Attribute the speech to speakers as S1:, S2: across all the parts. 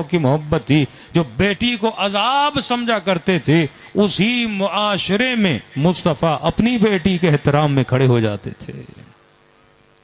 S1: की मोहब्बत थी, जो बेटी को अजाब समझा करते थे, उसी मुआशरे में मुस्तफ़ा अपनी बेटी के एहतराम में खड़े हो जाते थे।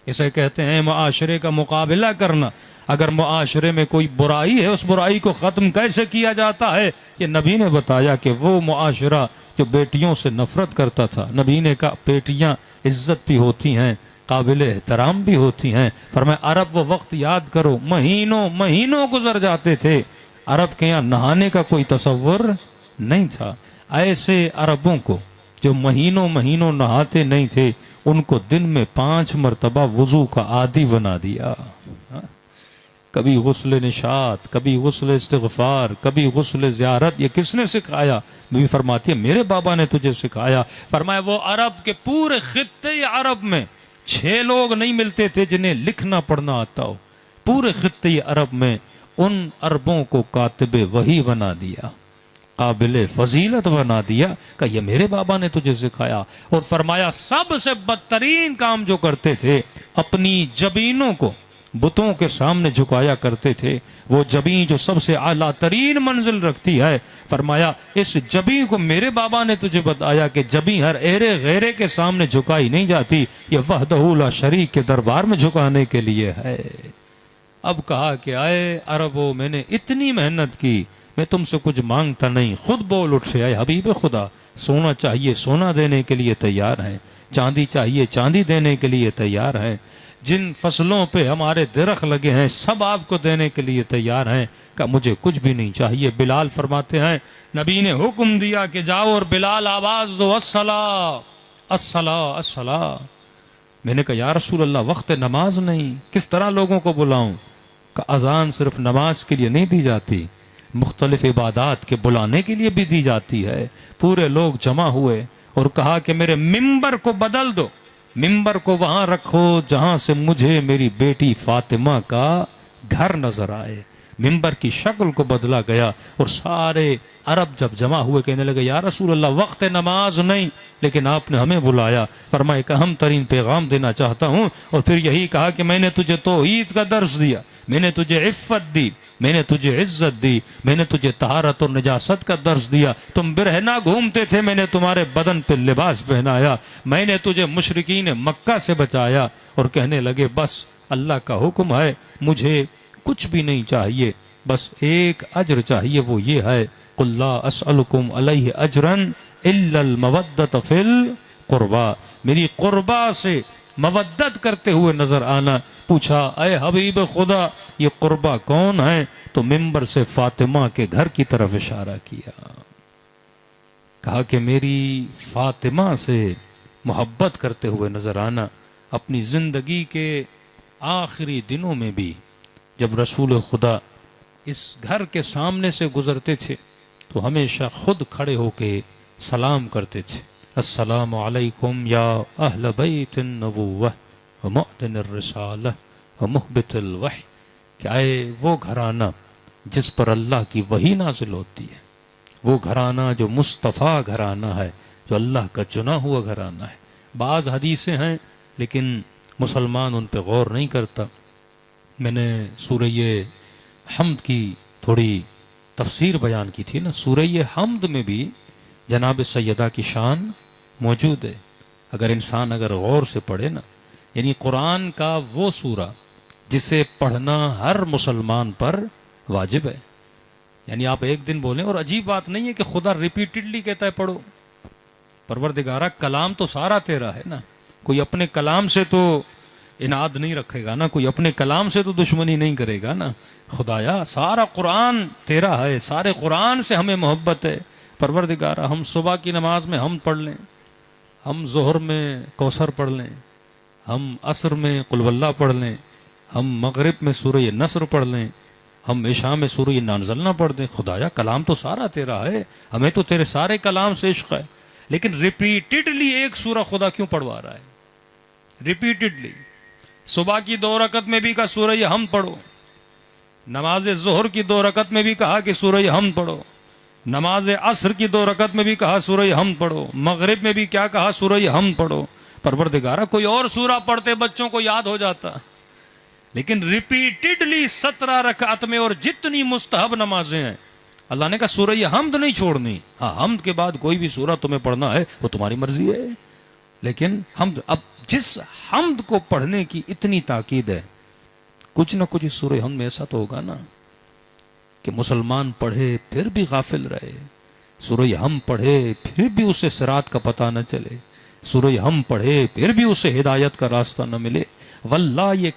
S1: इसे कहते हैं मुआशरे का मुकाबला करना। अगर मुआशरे में कोई बुराई है, उस बुराई को ख़त्म कैसे किया जाता है, ये नबी ने बताया कि वो मुआशरा जो बेटियों से नफरत करता था, नबी ने कहा बेटियां इज्जत भी होती हैं, काबिल एहतराम भी होती हैं। फरमाया अरब वो वक्त याद करो, महीनों महीनों गुजर जाते थे, अरब के यहाँ नहाने का कोई तसव्वुर नहीं था। ऐसे अरबों को जो महीनों महीनों नहाते नहीं थे, उनको दिन में 5 मरतबा वुजू का आदी बना दिया। कभी गुस्ल निशात, कभी गुस्ल इस्तिग़फ़ार, कभी गुस्ल ज़ियारत। ये किसने सिखाया? बीवी फरमाती है मेरे बाबा ने तुझे सिखाया। फरमाया वो अरब के पूरे खित्ते अरब में 6 लोग नहीं मिलते थे जिन्हें लिखना पढ़ना आता हो। पूरे खित्ते अरब में उन अरबों को कातिबे वही बना दिया, काबिल फजीलत बना दिया। कि ये मेरे बाबा ने तुझे सिखाया। और फरमाया सबसे बदतरीन काम जो करते थे, अपनी जबीनों को बुतों के सामने झुकाया करते थे। वो जबी जो सबसे आला तरीन मंजिल रखती है, फरमाया इस जबी को मेरे बाबा ने तुझे बताया कि जबी हर एरे गैरे के सामने झुकाई नहीं जाती, ये वहदहू ला शरीक के दरबार में झुकाने के लिए है। अब कहा कि आए अरबो, मैंने इतनी मेहनत की, मैं तुमसे कुछ मांगता नहीं, खुद बोल उठे आए हबीब खुदा, सोना चाहिए सोना देने के लिए तैयार हैं, चांदी चाहिए चांदी देने के लिए तैयार हैं, जिन फसलों पे हमारे दरख्त लगे हैं सब आपको देने के लिए तैयार हैं। का मुझे कुछ भी नहीं चाहिए। बिलाल फरमाते हैं नबी ने हुक्म दिया कि जाओ और बिलाल आवाज दो, अस्सला अस्सला अस्सला। मैंने कहा या रसूल अल्लाह वक्त नमाज नहीं, किस तरह लोगों को बुलाऊं? का अजान सिर्फ नमाज के लिए नहीं दी जाती, मुख्तलिफ इबादात के बुलाने के लिए भी दी जाती है। पूरे लोग जमा हुए और कहा कि मेरे मिंबर को बदल दो, मिंबर को वहां रखो जहां से मुझे मेरी बेटी फातिमा का घर नजर आए। मिंबर की शक्ल को बदला गया और सारे अरब जब जमा हुए कहने लगे या रसूल अल्लाह वक्त नमाज नहीं, लेकिन आपने हमें बुलाया। फरमाए कि अहम तरीन पैगाम देना चाहता हूँ। और फिर यही कहा कि मैंने तुझे तौहीद का दर्स दिया, मैंने तुझे इफ़्फ़त दी, मैंने तुझे इज्जत दी, मैंने तुझे तहारत और नजासत का दर्स दिया। तुम बिरहना घूमते थे, मैंने तुम्हारे बदन पे लिबास पहनाया, मैंने तुझे मुशरिकीन मक्का से बचाया। और कहने लगे बस अल्लाह का हुक्म है, मुझे कुछ भी नहीं चाहिए, बस एक अजर चाहिए, वो ये है कुल्ला अस्अलुकुम अलैहि अजरन इल्लल मवद्दत फिल कुर्बा, मेरी कुर्बा से मवद्दत करते हुए नजर आना। पूछा अय हबीब खुदा ये कुर्बा कौन है? तो मिंबर से फातिमा के घर की तरफ इशारा किया। कहा कि मेरी फातिमा से मोहब्बत करते हुए नजर आना। अपनी जिंदगी के आखिरी दिनों में भी जब रसूल खुदा इस घर के सामने से गुजरते थे तो हमेशा खुद खड़े होके सलाम करते थे, अस्सलामु अलैकुम या अहल बैतिन नबुव्वह व मुअ्दिनिर रिसालह व मुहबितिल वही। क्या है वो घराना जिस पर अल्लाह की वही नाजिल होती है, वो घराना जो मुस्तफ़ा घराना है, जो अल्लाह का चुना हुआ घराना है। बाज़ हदीसें हैं लेकिन मुसलमान उन पर गौर नहीं करता। मैंने सूरह हम्द की थोड़ी तफसीर बयान की थी ना, सूरह हम्द में भी जनाब सैयदा की शान मौजूद है। अगर इंसान अगर गौर से पढ़े ना, यानी कुरान का वो सूरा जिसे पढ़ना हर मुसलमान पर वाजिब है। यानी आप एक दिन बोलें, और अजीब बात नहीं है कि खुदा रिपीटेडली कहता है पढ़ो। परवरदिगारा कलाम तो सारा तेरा है ना, कोई अपने कलाम से तो इनाद नहीं रखेगा ना, कोई अपने कलाम से तो दुश्मनी नहीं करेगा ना। खुदाया सारा कुरान तेरा है, सारे कुरान से हमें मोहब्बत है। परवरदिगारा हम सुबह की नमाज में हम पढ़ लें, हम ज़ोहर में कौसर पढ़ लें, हम असर में कुल वल्लाह पढ़ लें, हम मगरिब में सूरह नस्र पढ़ लें, हम इशा में सूरह नाज़लना पढ़ दें। खुदाया कलाम तो सारा तेरा है, हमें तो तेरे सारे कलाम से इश्क है। लेकिन रिपीटेडली एक सूरा खुदा क्यों पढ़वा रहा है? रिपीटेडली सुबह की 2 रकत में भी कहा सूरह हम पढ़ो, नमाज ज़ोहर की 2 रकत में भी कहा कि सूरह हम पढ़ो, नमाज असर की 2 रकत में भी कहा सूरह हम पढ़ो, मगरिब में भी क्या कहा सूरह हम पढ़ो। परवरदिगारा कोई और सूरा पढ़ते बच्चों को याद हो जाता, लेकिन रिपीटेडली 17 रकात में और जितनी मुस्तहब नमाजें हैं, अल्लाह ने कहा सूरह हमद नहीं छोड़नी। हाँ, हमद के बाद कोई भी सूरह तुम्हें पढ़ना है वो तुम्हारी मर्जी है, लेकिन हमद, अब जिस हमद को पढ़ने की इतनी ताकीद है, कुछ ना कुछ इस सूरह हमद में ऐसा तो होगा ना कि मुसलमान पढ़े फिर भी गाफिल रहे, सूरह हम पढ़े फिर भी उसे सिरात का पता न चले, सूरह हम पढ़े फिर भी उसे हिदायत का रास्ता न मिले। वल्लाह ये